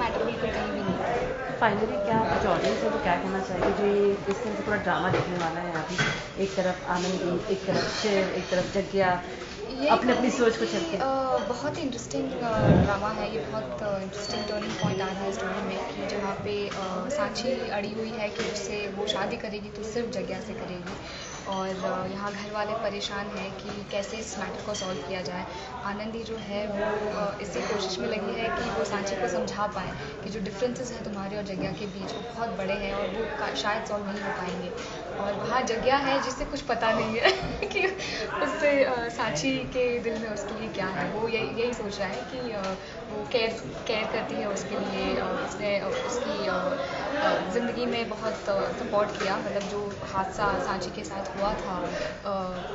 Matter बिल्कुल कहीं भी नहीं था। फाइनली क्या कुछ ऑडियंस है तो क्या कहना चाहिए जो ये इस तरह से पूरा ड्रामा देखने वाला है अभी, एक तरफ आनंदी, एक तरफ शिव, एक तरफ जग्या, यही अपनी अपनी कहूँगी सोच को कि चलते। बहुत ही इंटरेस्टिंग ड्रामा है ये, बहुत इंटरेस्टिंग टर्निंग पॉइंट आ रहा है स्टोरी में कि जहाँ पे सांची अड़ी हुई है कि उससे वो शादी करेगी तो सिर्फ जग्या से करेगी, और यहाँ घर वाले परेशान हैं कि कैसे इस मैटर को सॉल्व किया जाए। आनंदी जो है वो इसी कोशिश में लगी है कि वो सांची को समझा पाए कि जो डिफरेंसेस हैं तुम्हारे और जग्या के बीच वो बहुत बड़े हैं और वो शायद सॉल्व नहीं हो पाएंगे। और वहाँ जग्या है जिसे कुछ पता नहीं है कि उससे सांची के दिल में उसके लिए क्या है। वो यही सोच रहा है कि वो केयर करती है उसके लिए, उसने उसकी ज़िंदगी में बहुत सपोर्ट किया, मतलब जो हादसा सांची के साथ हुआ था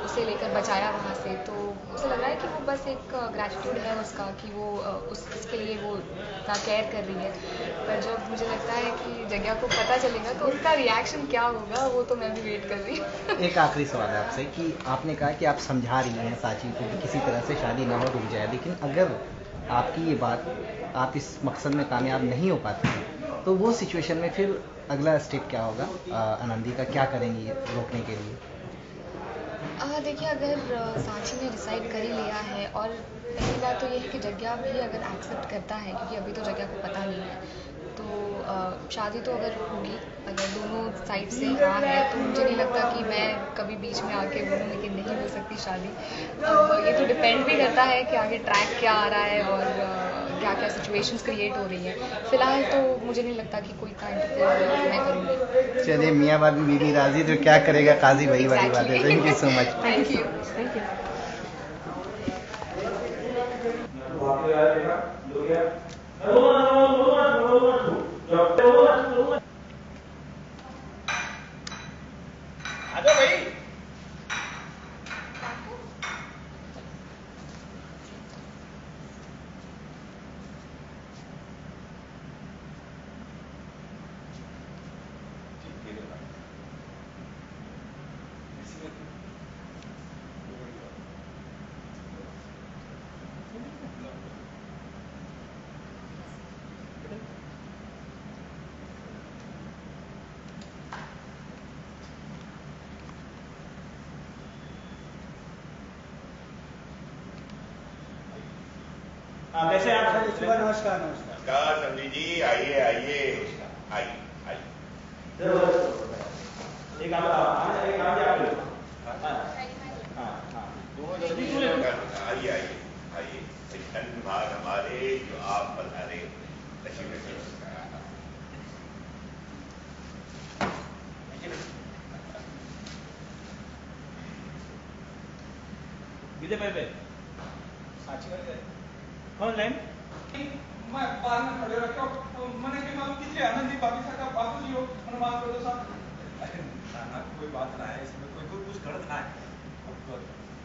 उसे लेकर बचाया वहाँ से, तो उसे लग रहा है कि वो बस एक ग्रैटिट्यूड है उसका कि वो उसके लिए वो इतना केयर कर रही है। पर जब मुझे लगता है कि जग्या को पता चलेगा तो उसका रिएक्शन क्या होगा वो तो मैं भी वेट कर रही हूँ। एक आखिरी सवाल है आपसे कि आपने कहा कि आप समझा रही हैं सांची को कि किसी तरह से शादी ना हो, रुक जाए, लेकिन अगर आपकी ये बात, आप इस मकसद में कामयाब नहीं हो पाती हैं तो वो सिचुएशन में फिर अगला स्टेप क्या होगा? आनंदी का क्या करेंगी रोकने के लिए? देखिए, अगर सांची ने डिसाइड कर ही लिया है, और पहली बात तो ये है कि जग्या भी अगर एक्सेप्ट करता है, क्योंकि अभी तो जग्या को पता नहीं है, तो शादी तो अगर होगी, अगर दोनों साइड से हाँ है तो मुझे नहीं लगता कि मैं कभी बीच में आके बोलूँ कि नहीं हो सकती शादी। अब ये तो डिपेंड भी करता है कि आगे ट्रैक क्या आ रहा है और क्या क्या सिचुएशंस क्रिएट हो रही हैं। फिलहाल तो मुझे नहीं लगता कि कोई का इंटरफेयर मैं करूँगी। चलिए, मियाँ बाबी बीवी राजी तो क्या करेगा काजी, वही वाली बात है। Thank you so much. Thank you. Thank you. कैसे आप? नमस्कार नमस्कार। नमस्कार संजय जी, आइए आइए आइए आइए। एक काम एक काम क्या आप आइए आइए आइए। धन्यवाद हमारे जो आप पधारे। विजय भाई भाई साची कर गए कौन लाइन मैं बाहर में खड़े रखो मैंने के मालूम कितने आनंदी बाकी साका बापू जी हो मन माफ कर दो साहब। अरे ना कोई बात ना है इसमें, कोई कुछ गलत ना है।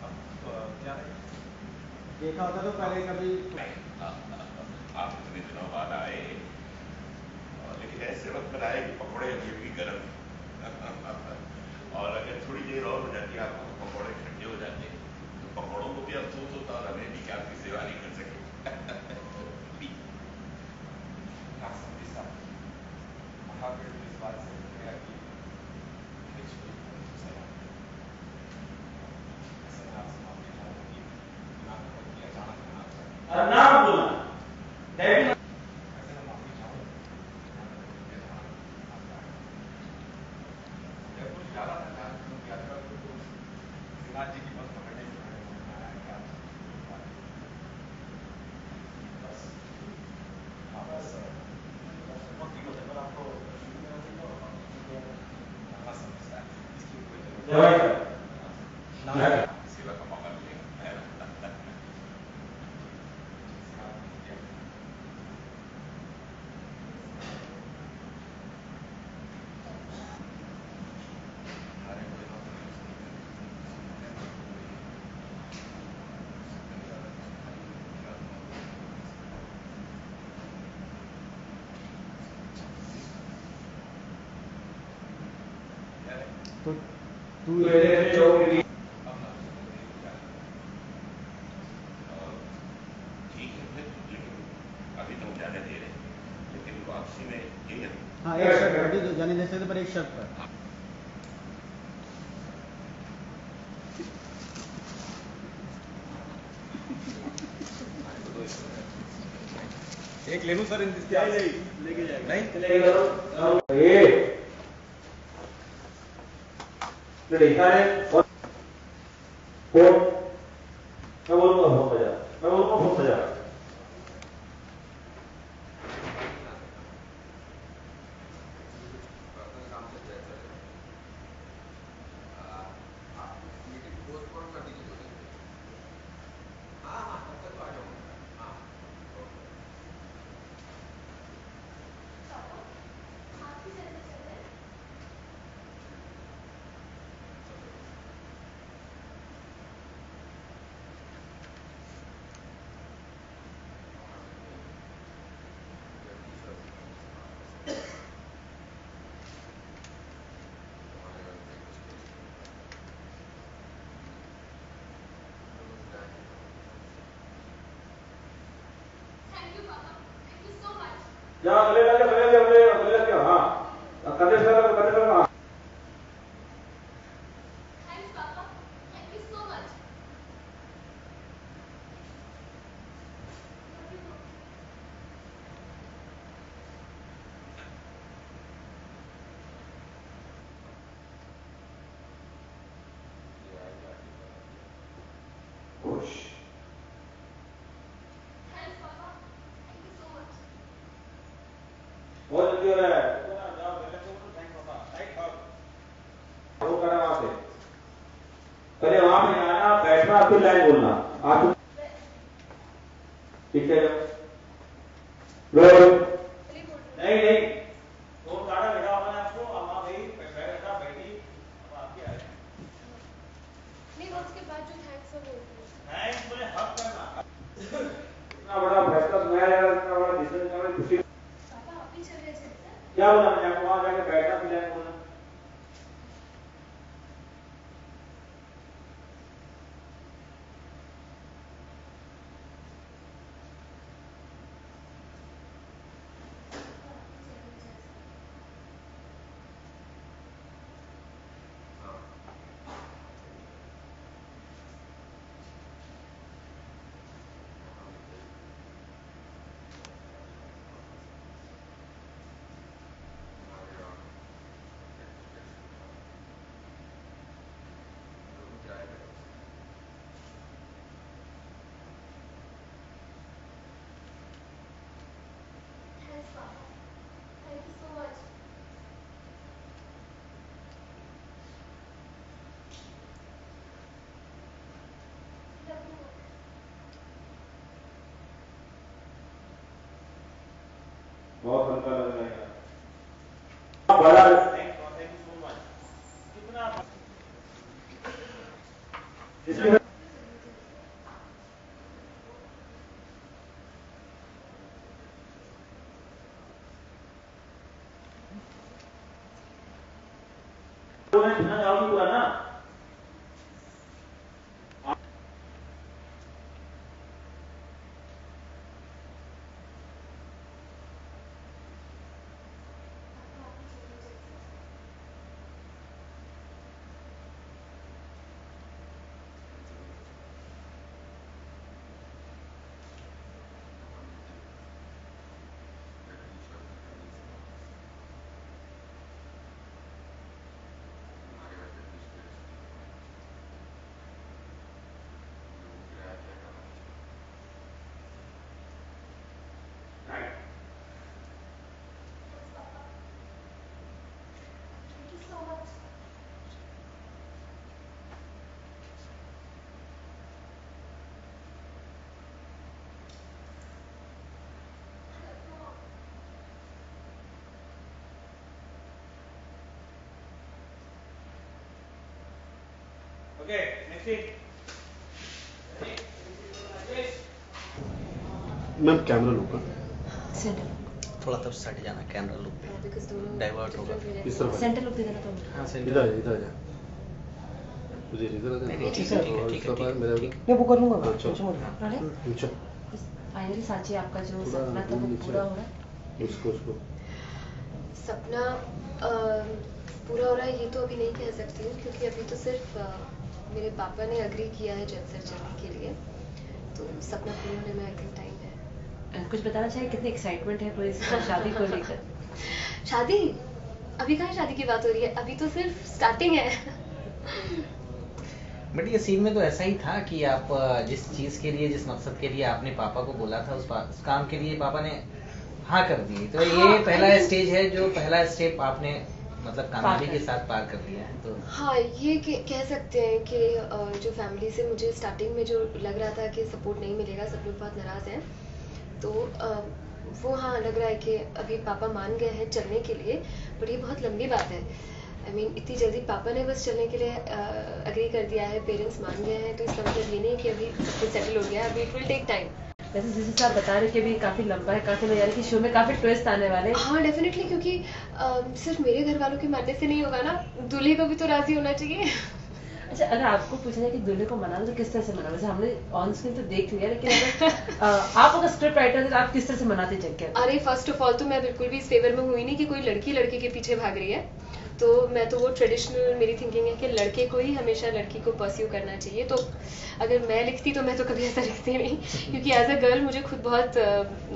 अब क्या है देखा होता तो पहले कभी आप इतने दिनों बाद आए, लेकिन ऐसे वक्त पर आए कि पकौड़े अभी भी गर्म और अगर थोड़ी देर और हो जाती आपको पकौड़े ठंडे हो जाते तो पकौड़ों को भी अफसोस होता और हमें भी क्या आपकी सेवा नहीं कर सके। महावीर इस बात से गया कि नाम बोलना जी की बस पकड़ने सेवा का मौका मिलेगा। तो तू ठीक है फिर, लेकिन अभी तो हम जाने दे रहे हैं, लेकिन नहीं दे सकते, पर एक शर्त पर। एक ले लूं सर इंतजार लेके जाएगा नहीं लिखा है और फोन मैं बोलूंगा फोन बजा, मैं बोलूंगा फोन बजा। जा गले लगे हाँ कलेश कर हाँ Thanks, Papa. Thank you so much. खुश Thanks, Papa. Thank you so much. बहुत जल्दी हो रहा है, जाओ गले को थैंक पापा राइट हाउ वो करा वहां पे, पहले वहां पे आना, बैठना, फिर लाइन बोलना। आप ठीक है नहीं फोन काटा बेटा मैंने आपको अम्मा गई बैठा बैठी अब आपकी आ रही नहीं, वो उसके बाद जो थैंक्स है वो थैंक्स मुझे हक करना इतना बड़ा फैसला सुनाया जा रहा है, इतना बड़ा डिसीजन कर रहे खुशी। पापा आप ही चले जाते हैं। क्या बोला मैंने आपको, वहां जाके बैठना, फिर लाइन बोलना। Thanks, Papa. Thank you so much. Love you. बहुत हल्का लग रहा है बड़ा थैंक यू सो मच कितना इसमें सुना जाओगी पूरा ना। Thank you so much. Okay next seat ma'am camera लूँगा थोड़ा तो सट जाना कैमरा लुक पे डाइवर्ट होगा इस तरफ सेंटर लुक दे देना तो हाँ इधर आ जा मुझे इधर आ नहीं, ठीक है, ठीक है, ठीक है, ठीक है, मेरा ठीक है। मैं वो कर लूँगा अच्छा। अच्छा फाइनली साची आपका जो थोड़ा सपना था वो नीचे। पूरा हो रहा है। उसको सपना पूरा हो रहा है ये तो अभी नहीं कह सकती हूँ, क्योंकि अभी तो सिर्फ मेरे पापा ने अग्री किया है जयसर जाने के लिए, तो सपना पूरा होने में आई थिंक टाइम है। कुछ बताना चाहिए कितनी एक्साइटमेंट है पूरी शादी को लेकर? शादी अभी कहाँ शादी की बात हो रही है, अभी तो सिर्फ स्टार्टिंग है। बट ये सीन में तो ऐसा ही था कि आप जिस चीज के लिए, जिस मकसद के लिए आपने पापा को बोला था, उस काम के लिए पापा ने हाँ कर दी। तो ये पहला स्टेज है, जो पहला स्टेप आपने मतलब कामयाबी के साथ पार कर लिया है। तो हाँ, ये कह सकते हैं कि जो फैमिली से मुझे स्टार्टिंग में जो लग रहा था कि सपोर्ट नहीं मिलेगा, सब लोग बहुत नाराज हैं, तो वो हाँ लग रहा है कि अभी पापा मान गए हैं चलने के लिए। बट ये बहुत लंबी बात है, आई मीन इतनी जल्दी पापा ने बस चलने के लिए अग्री कर दिया है, पेरेंट्स मान गए हैं, तो इसका मतलब ये नहीं कि अभी सब कुछ सेटल हो गया है, अभी इट विल टेक टाइम। वैसे जिस हिसाब बता रहे कि अभी काफी लंबा है, काफी यानी कि शो में काफी ट्विस्ट आने वाले हैं। हाँ डेफिनेटली, क्योंकि सिर्फ मेरे घर वालों के मानने से नहीं होगा ना, दूल्हे को भी तो राजी होना चाहिए। अच्छा, अगर आपको पूछा जाए कि दूल्हे को मनाना तो किस तरह से मनाना? जैसे हमने ऑन स्क्रीन तो देख लिया, लेकिन अगर आप अगर स्क्रिप्ट राइटर थे तो आप किस तरह से मनाते जग्या? अरे फर्स्ट ऑफ ऑल तो मैं बिल्कुल भी इस फेवर में हुई नहीं कि कोई लड़की लड़के के पीछे भाग रही है। तो मैं तो वो ट्रेडिशनल मेरी थिंकिंग है कि लड़के को ही हमेशा लड़की को परस्यू करना चाहिए। तो अगर मैं लिखती तो मैं तो कभी ऐसा लिखती नहीं, क्योंकि एज अ गर्ल मुझे खुद बहुत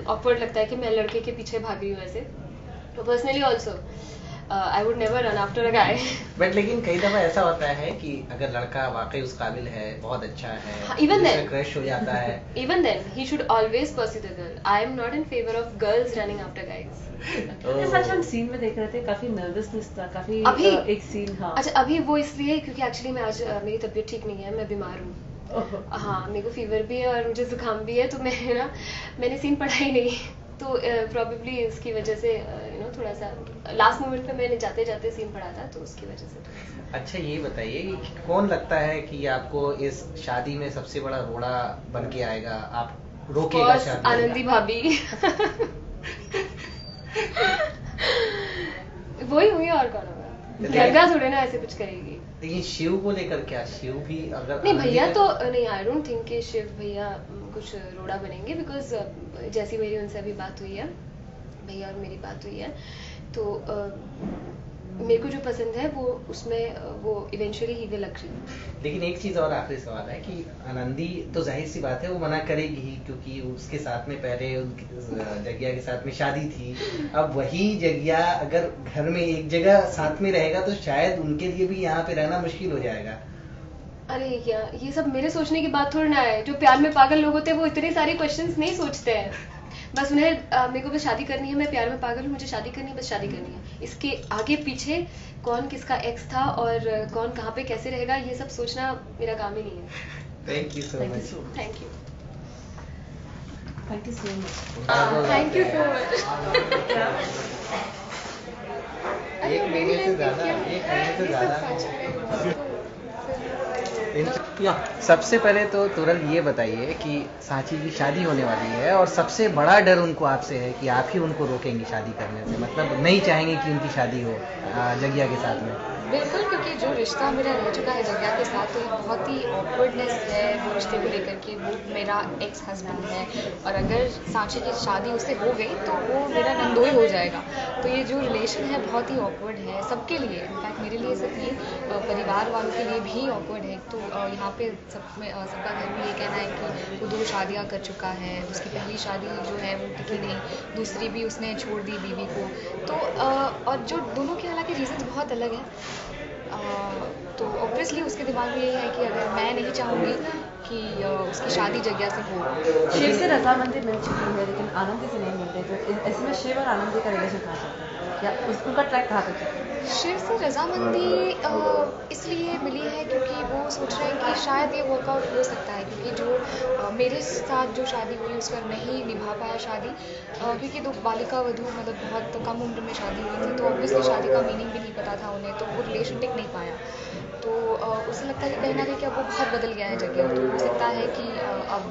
ऑकवर्ड लगता है कि मैं लड़के के पीछे भाग रही हूँ ऐसे। तो personally also I would never run after a guy. But लेकिन कई दफा ऐसा होता है कि अगर लड़का वाकई उस काबिल है, बहुत अच्छा है, इवन देन क्रश हो जाता है, even then he should always pursue the girl. I am not in favour of girls running after guys. Such हम सीन में देख रहे थे, काफी नर्वसनेस था, काफी अभी एक सीन। हाँ अच्छा, अभी वो इसलिए क्योंकि एक्चुअली मैं आज मेरी तबीयत ठीक नहीं है, मैं बीमार हूँ। हाँ, मेरे को फीवर भी है और मुझे जुकाम भी है, तो मैंने सीन पढ़ा ही नहीं, तो प्रॉबेबली इसकी वजह से थोड़ा सा लास्ट मोमेंट पे मैंने जाते जाते सीन पढ़ा था, तो उसकी वजह से। अच्छा, ये बताइए कि कौन लगता है कि आपको इस शादी में सबसे बड़ा रोड़ा बन के आएगा, आप रोकेगा शादी? आनंदी भाभी। वही हुई, और कौन होगा? गंगा थोड़े ना ऐसे कुछ करेगी। लेकिन शिव को लेकर क्या? शिव भी अगर नहीं, भैया तो नहीं, आई डोंट थिंक कि शिव भैया कुछ रोड़ा बनेंगे, बिकॉज जैसी मेरी उनसे अभी बात हुई है, भैया और मेरी बात हुई है, तो मेरे को जो पसंद है वो उसमें वो इवेंचुअली ही विल एग्री। लेकिन एक चीज और आखिरी सवाल है कि आनंदी तो जाहिर सी बात है वो मना करेगी ही, क्योंकि उसके साथ में पहले उनकी जग्या के साथ में शादी थी। अब वही जग्या अगर घर में एक जगह साथ में रहेगा तो शायद उनके लिए भी यहाँ पे रहना मुश्किल हो जाएगा। अरे क्या, ये सब मेरे सोचने की बात थोड़ी ना है। जो प्यार में पागल लोग होते हैं वो इतने सारे क्वेश्चंस नहीं सोचते हैं। बस उन्हें मेरे को बस शादी करनी है, मैं प्यार में पागल हूँ, मुझे शादी करनी है, बस शादी करनी है। इसके आगे पीछे कौन किसका एक्स था और कौन कहाँ पे कैसे रहेगा, ये सब सोचना मेरा काम ही नहीं है। Thank you so much. Thank you. Thank you so much. Thank you so much. एक महीने से ज्यादा सबसे पहले तो तुरंत ये बताइए कि सांची की शादी होने वाली है और सबसे बड़ा डर उनको आपसे है कि आप ही उनको रोकेंगी शादी करने से, मतलब नहीं चाहेंगे कि उनकी शादी हो जग्या के साथ में? बिल्कुल, क्योंकि जो रिश्ता मेरा रह चुका है जग्या के साथ, तो ये बहुत ही ऑकवर्डनेस है वो रिश्ते को लेकर के। वो मेरा एक्स हस्बैंड है और अगर सांची की शादी उससे हो गई तो वो मेरा नंदोई हो जाएगा। तो ये जो रिलेशन है बहुत ही ऑकवर्ड है सबके लिए, इनफैक्ट मेरे लिए सिर्फ नहीं, परिवार वालों के लिए भी ऑकवर्ड है। तो यहाँ पे सबका घर में ये कहना है कि वो 2 शादियाँ कर चुका है, उसकी पहली शादी जो है वो टिकी नहीं, दूसरी भी उसने छोड़ दी बीवी को। तो और जो दोनों के हालांकि रीजन बहुत अलग है, तो ऑब्वियसली उसके दिमाग में ये है कि अगर मैं नहीं चाहूँगी कि उसकी शादी जग्या से हो। शिव से रजामंदी मिल चुकी है लेकिन आनंदी से नहीं मिल रही, तो ऐसे में शिव और आनंदी का रिलेशन कहाँ चलता है, या उनका ट्रैक कहाँ तक है? शिव से रजामंदी इसलिए मिली है क्योंकि वो सोच रहे हैं कि शायद ये वर्कआउट हो सकता है, क्योंकि जो मेरे साथ जो शादी हुई उस पर नहीं निभा पाया शादी, क्योंकि 2 बालिका वधू मतलब बहुत कम उम्र में शादी हुई थी, तो ऑब्वियसली शादी का मीनिंग भी नहीं पता था उन्हें, तो वो रिलेशन टिक नहीं पाया। तो उसे लगता है कि कहीं ना कहीं अब वो बहुत बदल गया है जगह, तो हो सकता है कि अब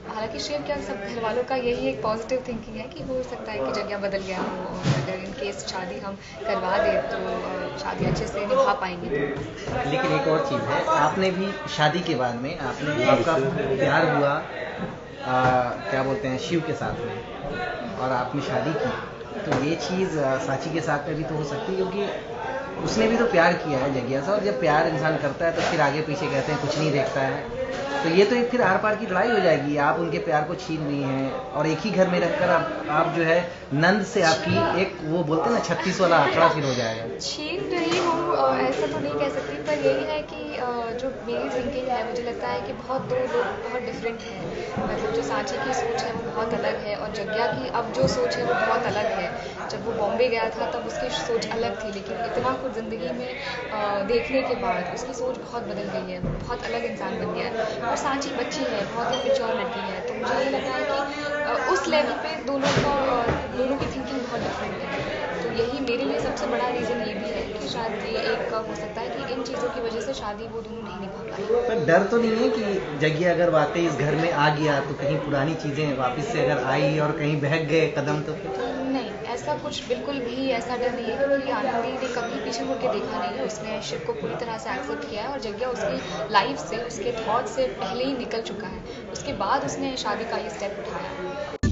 हालांकि शिव क्या सब घर वालों का यही एक पॉजिटिव थिंकिंग है कि हो सकता है कि जगह बदल गया हो, और अगर इन केस शादी हम करवा दें तो शादी अच्छे से निभा पाएंगे। लेकिन एक और चीज़ है, आपने भी शादी के बाद में आपका प्यार हुआ क्या बोलते हैं शिव के साथ में, और आपने शादी की, तो ये चीज़ साची के साथ में भी तो हो सकती है, क्योंकि उसने भी तो प्यार किया है जग्गिया से, और जब प्यार इंसान करता है तो फिर आगे पीछे कहते हैं कुछ नहीं देखता है, तो ये तो एक फिर आर पार की लड़ाई हो जाएगी। आप उनके प्यार को छीन रही हैं और एक ही घर में रहकर आप जो है नंद से आपकी एक वो बोलते हैं ना 36 वाला आंकड़ा फिर हो जाएगा। छीन रही हूँ ऐसा तो नहीं कह सकती, पर यही है कि जो मेरी थिंकिंग है, मुझे लगता है कि दो लोग बहुत डिफरेंट हैं। मतलब जो साची की सोच है वो बहुत अलग है और जग्गिया की अब जो सोच है वो बहुत अलग है। जब वो बॉम्बे गया था तब उसकी सोच अलग थी, लेकिन इतना कुछ ज़िंदगी में देखने के बाद उसकी सोच बहुत बदल गई है, बहुत अलग इंसान बन गया है। और साची बच्ची है, बहुत ही मैच्योर लड़की है, तो मुझे ये लग रहा है कि उस लेवल पे दोनों की थिंकिंग बहुत डिफरेंट है। तो यही मेरे लिए सबसे बड़ा रीज़न ये भी है कि शायद ये एक हो सकता है कि इन चीज़ों की वजह से शादी वो दोनों नहीं निभा पाए। पर डर तो नहीं है कि जग्गिया अगर वाकई इस घर में आ गया तो कहीं पुरानी चीज़ें वापस से अगर आई और कहीं बहक गए कदम तो फिर? नहीं, ऐसा कुछ बिल्कुल भी ऐसा डर नहीं है, क्योंकि आनंदी ने कभी पीछे मुड़ के देखा नहीं है। उसने शिव को पूरी तरह से एक्सेप्ट किया है और जग्गिया उसकी लाइफ से, उसके थॉट से पहले ही निकल चुका है। उसके बाद उसने शादी का ये स्टेप उठाया।